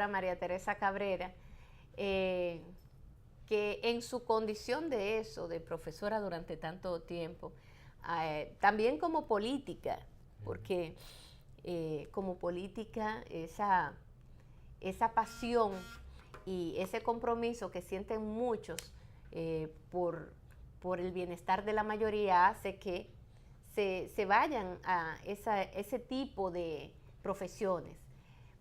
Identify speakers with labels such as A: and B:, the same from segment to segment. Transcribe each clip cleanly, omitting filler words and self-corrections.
A: María Teresa Cabrera, que en su condición de eso, de profesora durante tanto tiempo, también como política, porque como política esa pasión y ese compromiso que sienten muchos por el bienestar de la mayoría hace que se vayan a ese tipo de profesiones.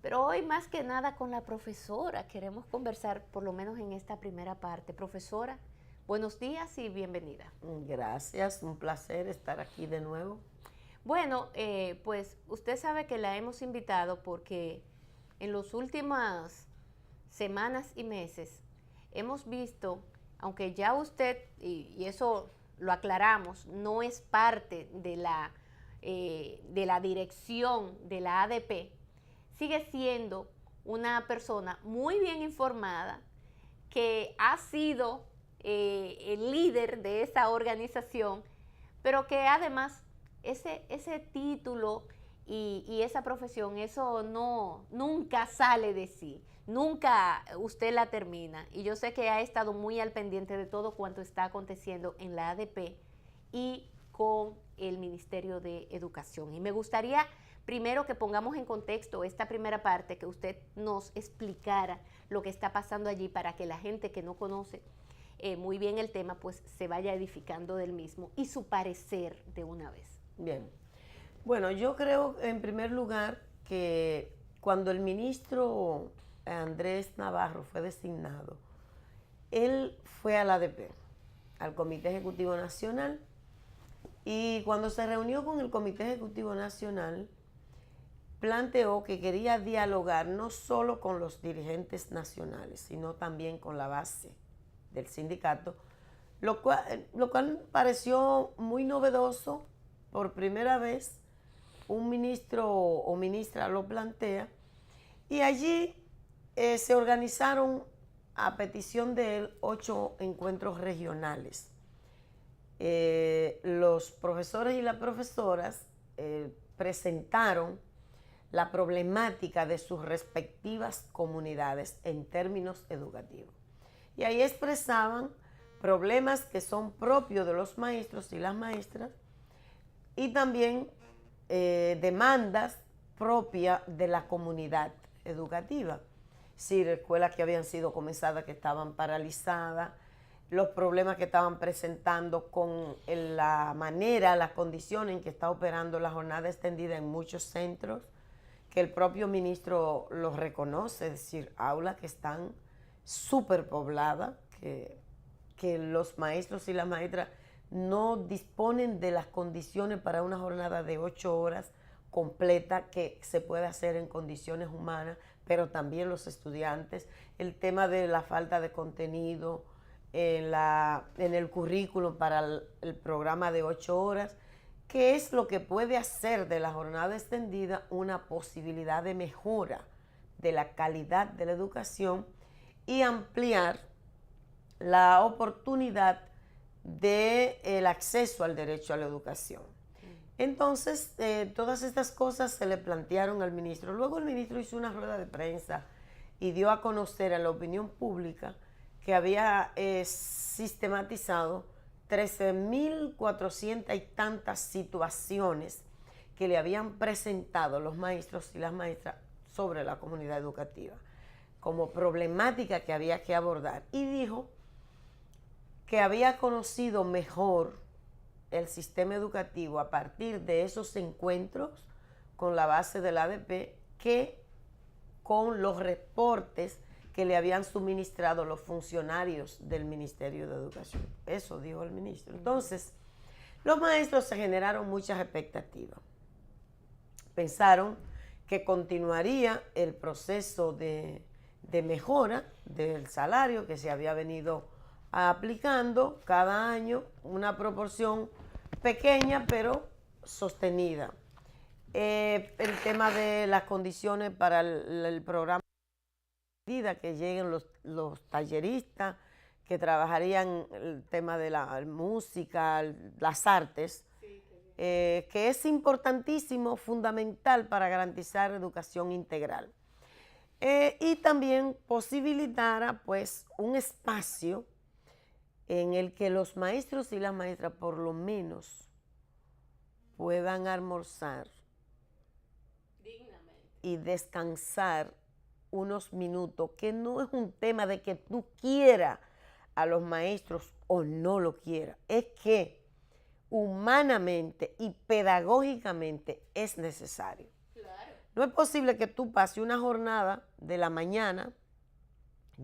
A: Pero hoy más que nada con la profesora queremos conversar, por lo menos en esta primera parte. Profesora, buenos días y bienvenida.
B: Gracias, un placer estar aquí de nuevo.
A: Bueno, pues usted sabe que la hemos invitado porque en las últimas semanas y meses hemos visto, aunque ya usted, y eso lo aclaramos, no es parte de la dirección de la ADP, sigue siendo una persona muy bien informada que ha sido el líder de esa organización, pero que además ese título y esa profesión, eso nunca sale de sí, nunca usted la termina. Y yo sé que ha estado muy al pendiente de todo cuanto está aconteciendo en la ADP y con el Ministerio de Educación. Y me gustaría primero que pongamos en contexto esta primera parte, que usted nos explicara lo que está pasando allí para que la gente que no conoce muy bien el tema, pues se vaya edificando del mismo y su parecer de una vez.
B: Bien. Bueno, yo creo en primer lugar que cuando el ministro Andrés Navarro fue designado, él fue a la ADP, al Comité Ejecutivo Nacional, y cuando se reunió con el Comité Ejecutivo Nacional, planteó que quería dialogar no solo con los dirigentes nacionales, sino también con la base del sindicato, lo cual pareció muy novedoso. Por primera vez un ministro o ministra lo plantea, y allí se organizaron a petición de él 8 encuentros regionales. Los profesores y las profesoras presentaron la problemática de sus respectivas comunidades en términos educativos. Y ahí expresaban problemas que son propios de los maestros y las maestras y también demandas propias de la comunidad educativa. Es decir, escuelas que habían sido comenzadas que estaban paralizadas, los problemas que estaban presentando con la manera, las condiciones en que está operando la jornada extendida en muchos centros, que el propio ministro los reconoce, es decir, aulas que están superpobladas, que los maestros y las maestras no disponen de las condiciones para una jornada de 8 horas completa que se puede hacer en condiciones humanas, pero también los estudiantes, el tema de la falta de contenido en el currículum para el programa de 8 horas, que es lo que puede hacer de la jornada extendida una posibilidad de mejora de la calidad de la educación y ampliar la oportunidad del acceso al derecho a la educación. Entonces, todas estas cosas se le plantearon al ministro. Luego el ministro hizo una rueda de prensa y dio a conocer a la opinión pública que había sistematizado 13.400 y tantas situaciones que le habían presentado los maestros y las maestras sobre la comunidad educativa como problemática que había que abordar, y dijo que había conocido mejor el sistema educativo a partir de esos encuentros con la base del ADP que con los reportes que le habían suministrado los funcionarios del Ministerio de Educación. Eso dijo el ministro. Entonces, los maestros se generaron muchas expectativas. Pensaron que continuaría el proceso de mejora del salario que se había venido aplicando cada año, una proporción pequeña pero sostenida. El tema de las condiciones para el programa, que lleguen los talleristas que trabajarían el tema de la música, las artes, que es importantísimo, fundamental para garantizar educación integral. Y también posibilitara pues un espacio en el que los maestros y las maestras por lo menos puedan almorzar y descansar unos minutos, que no es un tema de que tú quieras a los maestros o no lo quieras, es que humanamente y pedagógicamente es necesario. Claro. No es posible que tú pases una jornada de la mañana,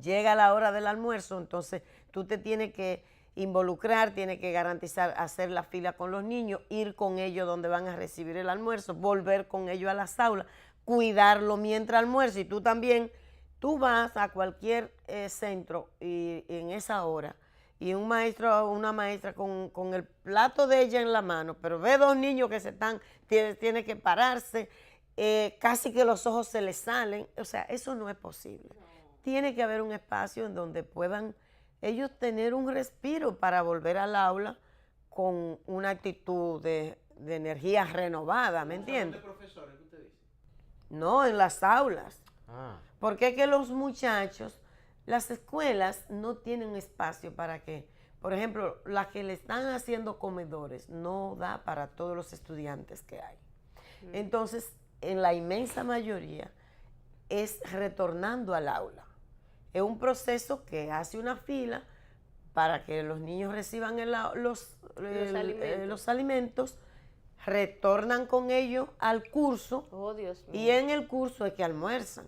B: llega la hora del almuerzo, entonces tú te tienes que involucrar, tienes que garantizar hacer la fila con los niños, ir con ellos donde van a recibir el almuerzo, volver con ellos a las aulas, cuidarlo mientras almuerzo, y tú también, tú vas a cualquier centro y en esa hora, y un maestro o una maestra con el plato de ella en la mano, pero ve dos niños que se están, tiene que pararse, casi que los ojos se les salen, o sea, eso no es posible. No. Tiene que haber un espacio en donde puedan ellos tener un respiro para volver al aula con una actitud de energía renovada, ¿me entiendes?
C: ¿De profesores que usted dice?
B: No, en las aulas.
C: Ah.
B: Porque es que los muchachos, las escuelas no tienen espacio para que, por ejemplo, las que le están haciendo comedores, no da para todos los estudiantes que hay. Entonces, en la inmensa mayoría, es retornando al aula. Es un proceso que hace una fila para que los niños reciban los alimentos, retornan con ellos al curso.
A: Oh, Dios mío.
B: Y en el curso es que almuerzan.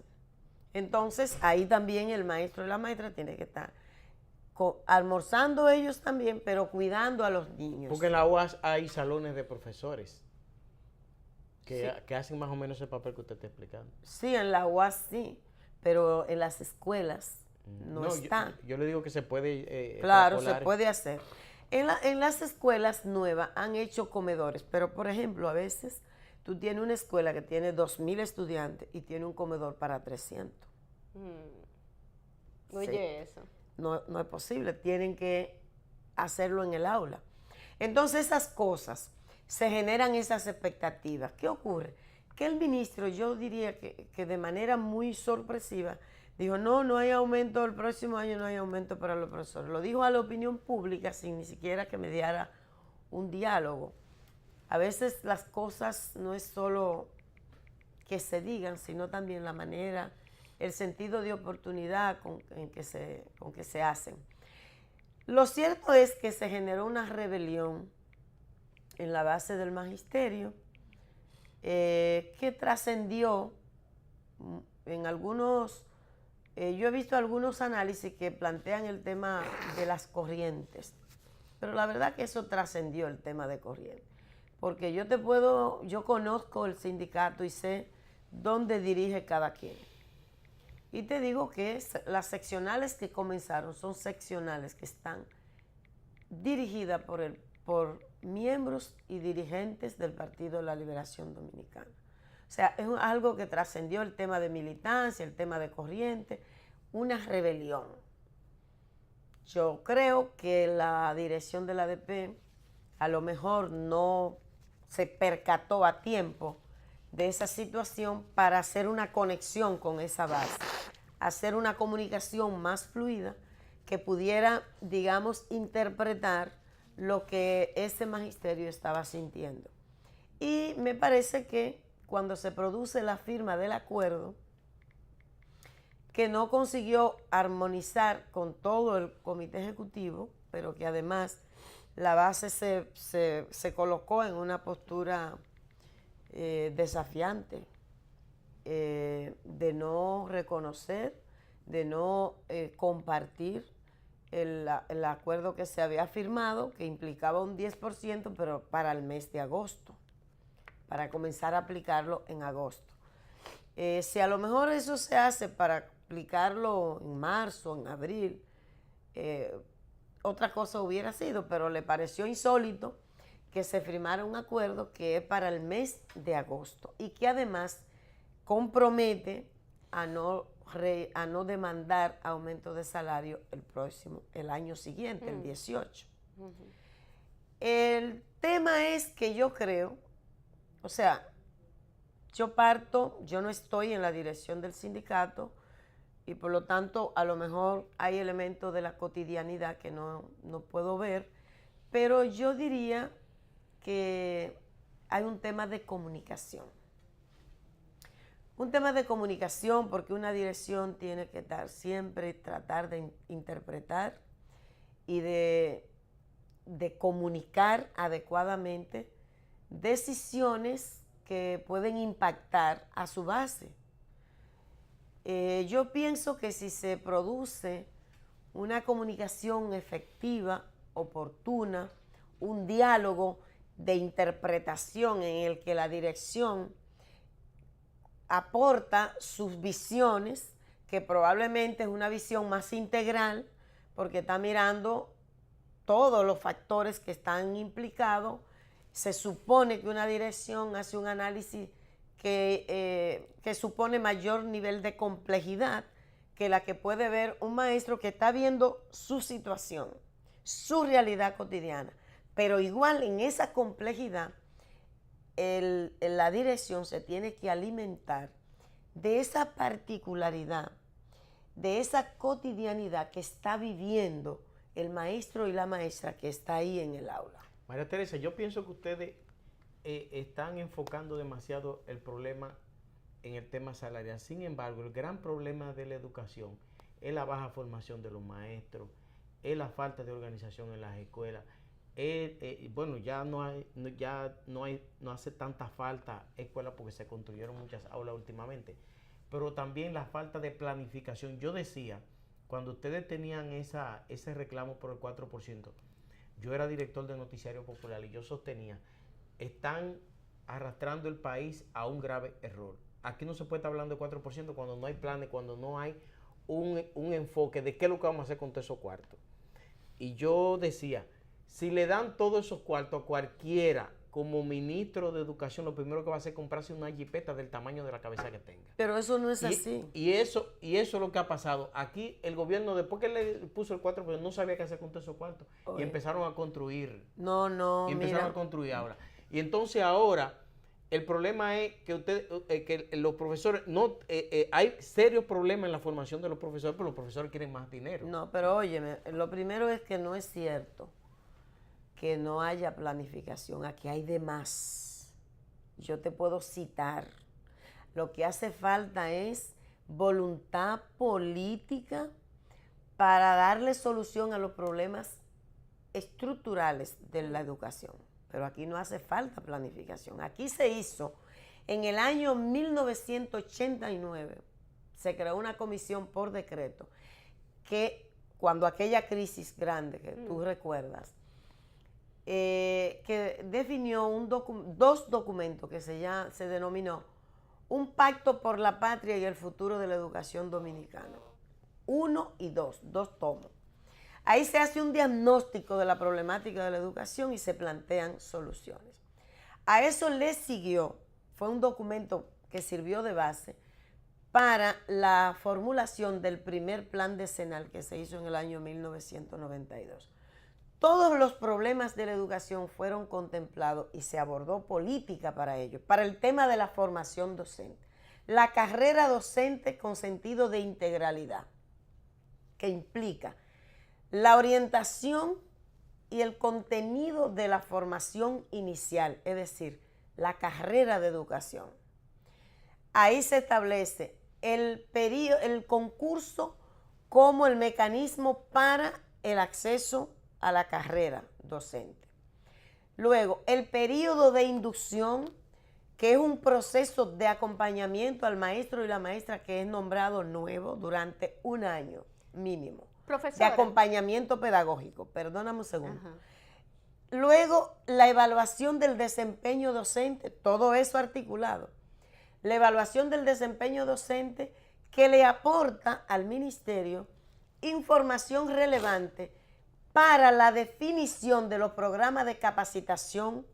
B: Entonces, ahí también el maestro y la maestra tienen que estar almorzando ellos también, pero cuidando a los niños.
C: Porque en la UAS hay salones de profesores que,
B: sí,
C: que hacen más o menos ese papel que usted está explicando.
B: Sí, en la UAS sí, pero en las escuelas no está.
C: Yo le digo que se puede
B: claro, se puede hacer. En las escuelas nuevas han hecho comedores, pero por ejemplo, a veces tú tienes una escuela que tiene 2,000 estudiantes y tiene un comedor para 300.
A: Oye,
B: sí.
A: eso.
B: No es posible, tienen que hacerlo en el aula. Entonces esas cosas, se generan esas expectativas. ¿Qué ocurre? Que el ministro, yo diría que de manera muy sorpresiva, dijo, no hay aumento el próximo año, no hay aumento para los profesores. Lo dijo a la opinión pública sin ni siquiera que mediara un diálogo. A veces las cosas no es solo que se digan, sino también la manera, el sentido de oportunidad con que se hacen. Lo cierto es que se generó una rebelión en la base del magisterio que trascendió en algunos, yo he visto algunos análisis que plantean el tema de las corrientes, pero la verdad que eso trascendió el tema de corriente, porque yo conozco el sindicato y sé dónde dirige cada quien. Y te digo que las seccionales que comenzaron son seccionales que están dirigidas por miembros y dirigentes del Partido de la Liberación Dominicana. O sea, es algo que trascendió el tema de militancia, el tema de corriente, una rebelión. Yo creo que la dirección de la ADP a lo mejor no se percató a tiempo de esa situación para hacer una conexión con esa base, hacer una comunicación más fluida que pudiera, digamos, interpretar lo que ese magisterio estaba sintiendo. Y me parece que cuando se produce la firma del acuerdo, que no consiguió armonizar con todo el comité ejecutivo, pero que además la base se colocó en una postura desafiante, de no reconocer, de no compartir el acuerdo que se había firmado, que implicaba un 10%, pero para el mes de agosto, para comenzar a aplicarlo en agosto. Si a lo mejor eso se hace para aplicarlo en marzo, en abril, otra cosa hubiera sido, pero le pareció insólito que se firmara un acuerdo que es para el mes de agosto y que además compromete a no demandar aumento de salario el año siguiente, el 18. El tema es que yo creo, o sea, yo no estoy en la dirección del sindicato, y por lo tanto a lo mejor hay elementos de la cotidianidad que no puedo ver, pero yo diría que hay un tema de comunicación. Un tema de comunicación porque una dirección tiene que siempre tratar de interpretar y de comunicar adecuadamente decisiones que pueden impactar a su base. Yo pienso que si se produce una comunicación efectiva, oportuna, un diálogo de interpretación en el que la dirección aporta sus visiones, que probablemente es una visión más integral, porque está mirando todos los factores que están implicados. Se supone que una dirección hace un análisis que supone mayor nivel de complejidad que la que puede ver un maestro que está viendo su situación, su realidad cotidiana. Pero igual en esa complejidad, la dirección se tiene que alimentar de esa particularidad, de esa cotidianidad que está viviendo el maestro y la maestra que está ahí en el aula.
C: María Teresa, yo pienso que ustedes están enfocando demasiado el problema en el tema salarial. Sin embargo, el gran problema de la educación es la baja formación de los maestros, es la falta de organización en las escuelas. Bueno, ya no hace tanta falta escuelas porque se construyeron muchas aulas últimamente, pero también la falta de planificación. Yo decía, cuando ustedes tenían ese reclamo por el 4%, yo era director de Noticiario Popular y yo sostenía, están arrastrando el país a un grave error. Aquí no se puede estar hablando de 4% cuando no hay planes, cuando no hay un enfoque de qué es lo que vamos a hacer con todos esos cuartos. Y yo decía, si le dan todos esos cuartos a cualquiera como ministro de Educación, lo primero que va a hacer es comprarse una jipeta del tamaño de la cabeza que tenga.
B: Pero eso no es así.
C: Y eso es lo que ha pasado. Aquí el gobierno, después que le puso el 4%, no sabía qué hacer con todos esos cuartos. Oye. Y empezaron a construir.
B: No,
C: y empezaron a construir ahora. Y entonces ahora, el problema es que los profesores, hay serios problemas en la formación de los profesores, pero los profesores quieren más dinero.
B: No, pero óyeme, lo primero es que no es cierto que no haya planificación. Aquí hay de más. Yo te puedo citar. Lo que hace falta es voluntad política para darle solución a los problemas estructurales de la educación. Pero aquí no hace falta planificación. Aquí se hizo, en el año 1989, se creó una comisión por decreto que cuando aquella crisis grande que tú recuerdas, que definió dos documentos que se denominó Un Pacto por la Patria y el Futuro de la Educación Dominicana. 1 y 2 tomos. Ahí se hace un diagnóstico de la problemática de la educación y se plantean soluciones. A eso le siguió, fue un documento que sirvió de base para la formulación del primer plan decenal que se hizo en el año 1992. Todos los problemas de la educación fueron contemplados y se abordó política para ello, para el tema de la formación docente. La carrera docente con sentido de integralidad, que implica la orientación y el contenido de la formación inicial, es decir, la carrera de educación. Ahí se establece el concurso como el mecanismo para el acceso a la carrera docente. Luego, el periodo de inducción, que es un proceso de acompañamiento al maestro y la maestra que es nombrado nuevo durante un año mínimo.
A: Profesora.
B: De acompañamiento pedagógico. Perdóname un segundo.
A: Ajá.
B: Luego, la evaluación del desempeño docente, todo eso articulado. La evaluación del desempeño docente que le aporta al ministerio información relevante para la definición de los programas de capacitación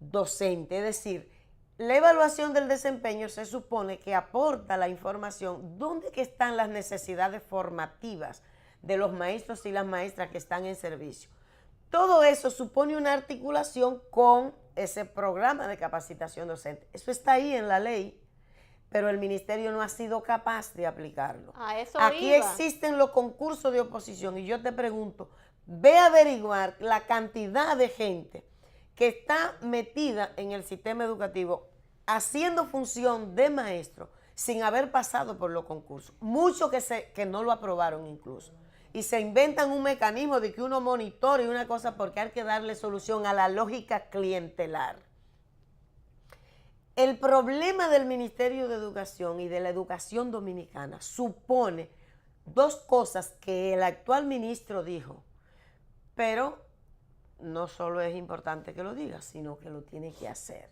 B: docente. Es decir, la evaluación del desempeño se supone que aporta la información dónde que están las necesidades formativas de los maestros y las maestras que están en servicio. Todo eso supone una articulación con ese programa de capacitación docente. Eso está ahí en la ley, pero el ministerio no ha sido capaz de aplicarlo.
A: A eso
B: Aquí
A: iba.
B: existen los concursos de oposición y yo te pregunto, ve a averiguar la cantidad de gente que está metida en el sistema educativo haciendo función de maestro sin haber pasado por los concursos. Muchos que no lo aprobaron incluso. Y se inventan un mecanismo de que uno monitore y una cosa porque hay que darle solución a la lógica clientelar. El problema del Ministerio de Educación y de la educación dominicana supone dos cosas que el actual ministro dijo, pero no solo es importante que lo diga, sino que lo tiene que hacer.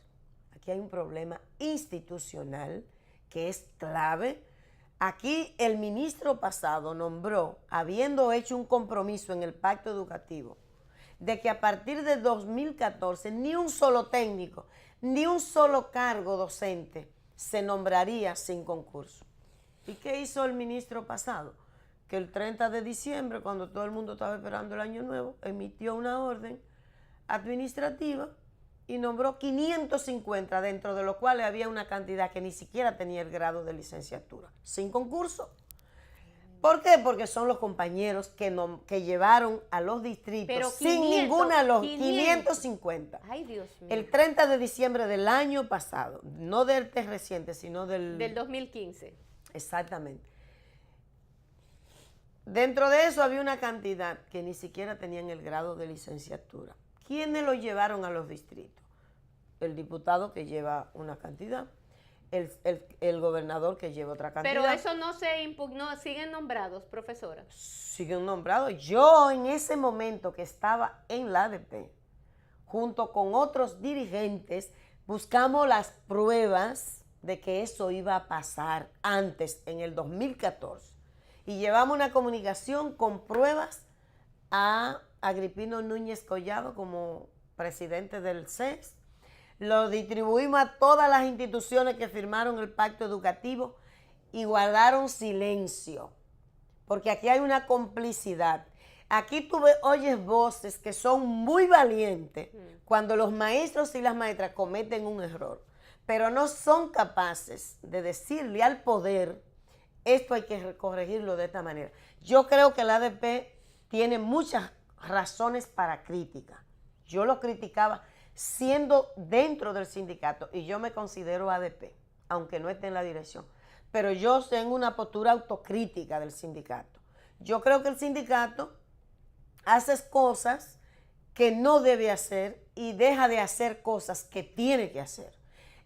B: Aquí hay un problema institucional que es clave. Aquí el ministro pasado nombró, habiendo hecho un compromiso en el pacto educativo, de que a partir de 2014 ni un solo técnico, ni un solo cargo docente se nombraría sin concurso. ¿Y qué hizo el ministro pasado? Que el 30 de diciembre, cuando todo el mundo estaba esperando el año nuevo, emitió una orden administrativa y nombró 550, dentro de los cuales había una cantidad que ni siquiera tenía el grado de licenciatura, sin concurso. ¿Por qué? Porque son los compañeros que llevaron a los distritos
A: Pero
B: sin
A: 500,
B: ninguna los
A: 500.
B: 550.
A: Ay, Dios mío.
B: El 30 de diciembre del año pasado, no del reciente, sino
A: Del 2015.
B: Exactamente. Dentro de eso había una cantidad que ni siquiera tenían el grado de licenciatura. ¿Quiénes lo llevaron a los distritos? El diputado que lleva una cantidad, el gobernador que lleva otra cantidad.
A: Pero eso no se impugnó, siguen nombrados, profesora.
B: Siguen nombrados. Yo en ese momento que estaba en la ADP, junto con otros dirigentes, buscamos las pruebas de que eso iba a pasar antes, en el 2014. Y llevamos una comunicación con pruebas a Agripino Núñez Collado como presidente del CES. Lo distribuimos a todas las instituciones que firmaron el pacto educativo y guardaron silencio, porque aquí hay una complicidad. Aquí tú oyes voces que son muy valientes cuando los maestros y las maestras cometen un error, pero no son capaces de decirle al poder, esto hay que corregirlo de esta manera. Yo creo que la ADP tiene muchas razones para crítica. Yo lo criticaba siendo dentro del sindicato y yo me considero ADP, aunque no esté en la dirección. Pero yo tengo una postura autocrítica del sindicato. Yo creo que el sindicato hace cosas que no debe hacer y deja de hacer cosas que tiene que hacer.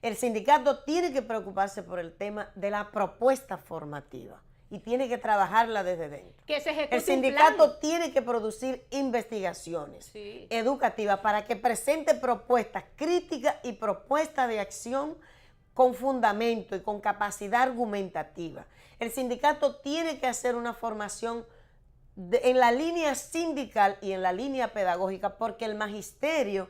B: El sindicato tiene que preocuparse por el tema de la propuesta formativa y tiene que trabajarla desde dentro.
A: Que se ejecute
B: el sindicato
A: un plan.
B: Tiene que producir investigaciones
A: Sí.
B: educativas para que presente propuestas críticas y propuestas de acción con fundamento y con capacidad argumentativa. El sindicato tiene que hacer una formación en la línea sindical y en la línea pedagógica, porque el magisterio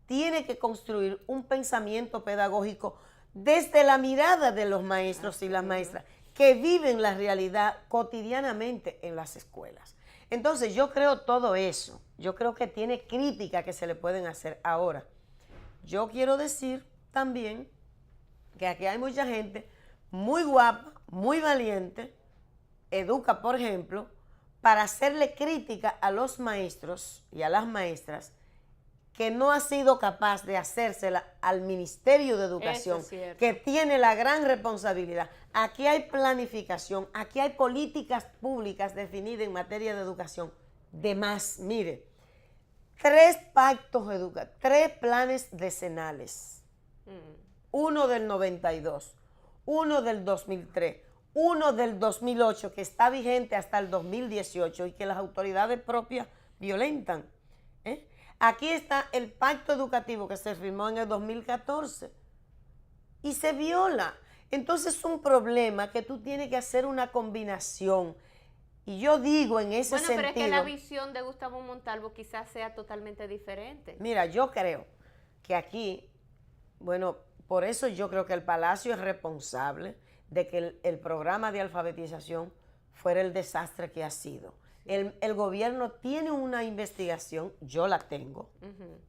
B: tiene que construir un pensamiento pedagógico desde la mirada de los maestros y las maestras que viven la realidad cotidianamente en las escuelas. Entonces yo creo todo eso, yo creo que tiene crítica que se le pueden hacer. Ahora, yo quiero decir también que aquí hay mucha gente muy guapa, muy valiente, educa, por ejemplo, para hacerle crítica a los maestros y a las maestras que no ha sido capaz de hacérsela al Ministerio de Educación, que tiene la gran responsabilidad. Aquí hay planificación, aquí hay políticas públicas definidas en materia de educación. De más, mire, 3 pactos educativos, 3 planes decenales. Uno del 92, uno del 2003, uno del 2008, que está vigente hasta el 2018 y que las autoridades propias violentan. Aquí está el pacto educativo que se firmó en el 2014 y se viola. Entonces es un problema que tú tienes que hacer una combinación. Y yo digo en ese sentido...
A: Bueno, pero es que la visión de Gustavo Montalvo quizás sea totalmente diferente.
B: Mira, yo creo que aquí, bueno, por eso yo creo que el Palacio es responsable de que el programa de alfabetización fuera el desastre que ha sido. El gobierno tiene una investigación, yo la tengo,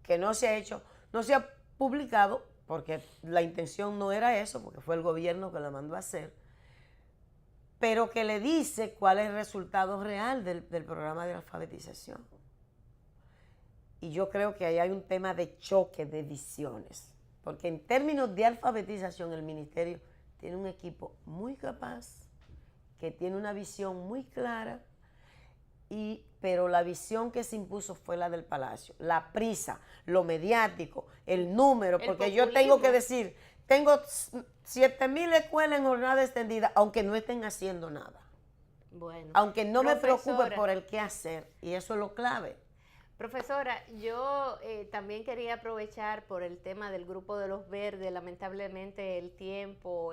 B: que no se ha hecho, no se ha publicado porque la intención no era eso, porque fue el gobierno que la mandó a hacer, pero que le dice cuál es el resultado real del programa de alfabetización. Y yo creo que ahí hay un tema de choque de visiones, porque en términos de alfabetización el ministerio tiene un equipo muy capaz, que tiene una visión muy clara, pero la visión que se impuso fue la del Palacio, la prisa, lo mediático, el número, porque yo tengo que decir, tengo 7,000 escuelas en jornada extendida, aunque no estén haciendo nada.
A: Bueno,
B: aunque no me preocupe por el qué hacer, y eso es lo clave.
A: Profesora, yo también quería aprovechar por el tema del Grupo de los Verdes. Lamentablemente el tiempo,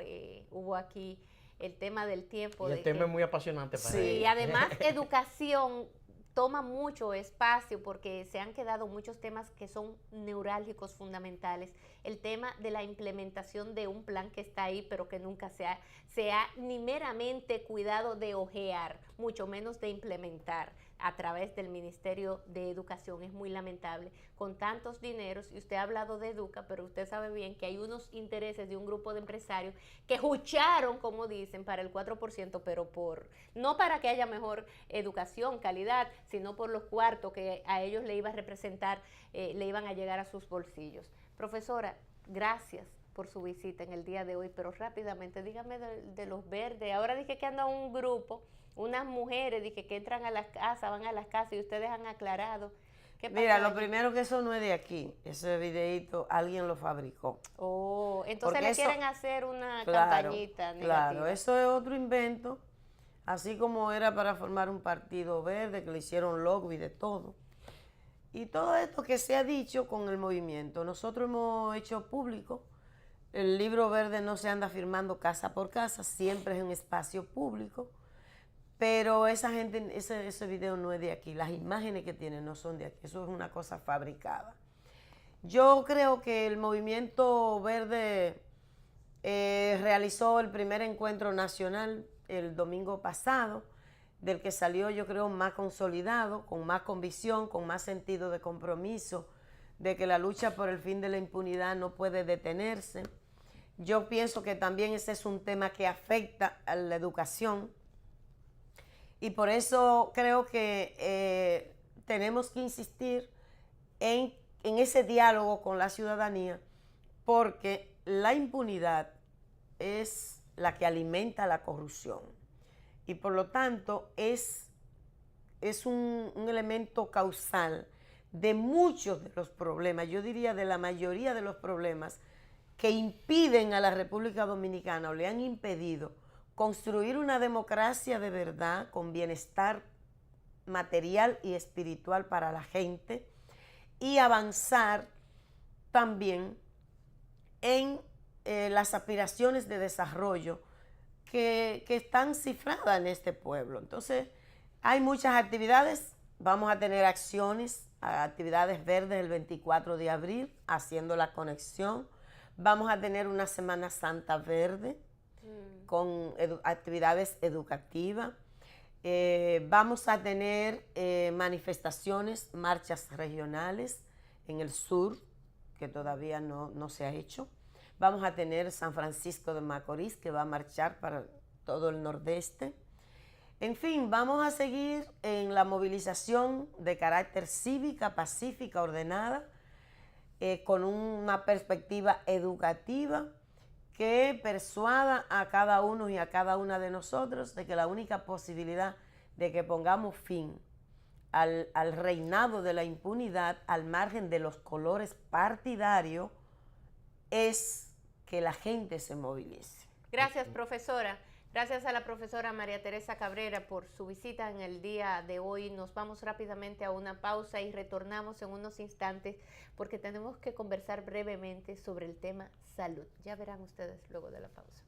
A: hubo aquí el tema del tiempo.
C: Y el tema es muy apasionante para
A: sí,
C: él.
A: y además educación toma mucho espacio porque se han quedado muchos temas que son neurálgicos, fundamentales. El tema de la implementación de un plan que está ahí, pero que nunca se ha ni meramente cuidado de ojear, mucho menos de implementar a través del Ministerio de Educación. Es muy lamentable, con tantos dineros, y usted ha hablado de Educa, pero usted sabe bien que hay unos intereses de un grupo de empresarios que jucharon, como dicen, para el 4%, pero no para que haya mejor educación, calidad, sino por los cuartos que a ellos le iba a representar, le iban a llegar a sus bolsillos. Profesora, gracias por su visita en el día de hoy, pero rápidamente dígame de los verdes. Ahora dije que anda un grupo, unas mujeres, dije que entran a las casas, van a las casas, y ustedes han aclarado. ¿Qué pasó?
B: Mira, lo primero, que eso no es de aquí, ese videíto alguien lo fabricó.
A: Oh, entonces
B: Porque
A: le
B: eso,
A: quieren hacer una
B: claro,
A: campañita negativa.
B: Claro, eso es otro invento, así como era para formar un partido verde, que le hicieron logo y de todo. Y todo esto que se ha dicho con el movimiento, nosotros hemos hecho público. El libro verde no se anda firmando casa por casa, siempre es un espacio público, pero esa gente, ese video no es de aquí, las imágenes que tienen no son de aquí, eso es una cosa fabricada. Yo creo que el movimiento verde realizó el primer encuentro nacional el domingo pasado, del que salió, yo creo, más consolidado, con más convicción, con más sentido de compromiso, de que la lucha por el fin de la impunidad no puede detenerse. Yo pienso que también ese es un tema que afecta a la educación, y por eso creo que tenemos que insistir en ese diálogo con la ciudadanía, porque la impunidad es la que alimenta la corrupción. Y por lo tanto es un elemento causal de muchos de los problemas, yo diría de la mayoría de los problemas que impiden a la República Dominicana, o le han impedido, construir una democracia de verdad con bienestar material y espiritual para la gente, y avanzar también en las aspiraciones de desarrollo que están cifradas en este pueblo. Entonces, hay muchas actividades, vamos a tener actividades verdes el 24 de abril, haciendo la conexión. Vamos a tener una Semana Santa verde con actividades educativas. Vamos a tener manifestaciones, marchas regionales en el sur, que todavía no se ha hecho. Vamos a tener San Francisco de Macorís, que va a marchar para todo el nordeste. En fin, vamos a seguir en la movilización de carácter cívica, pacífica, ordenada, con una perspectiva educativa que persuada a cada uno y a cada una de nosotros de que la única posibilidad de que pongamos fin al reinado de la impunidad, al margen de los colores partidarios, es que la gente se movilice.
A: Gracias, profesora. Gracias a la profesora María Teresa Cabrera por su visita en el día de hoy. Nos vamos rápidamente a una pausa y retornamos en unos instantes porque tenemos que conversar brevemente sobre el tema salud. Ya verán ustedes luego de la pausa.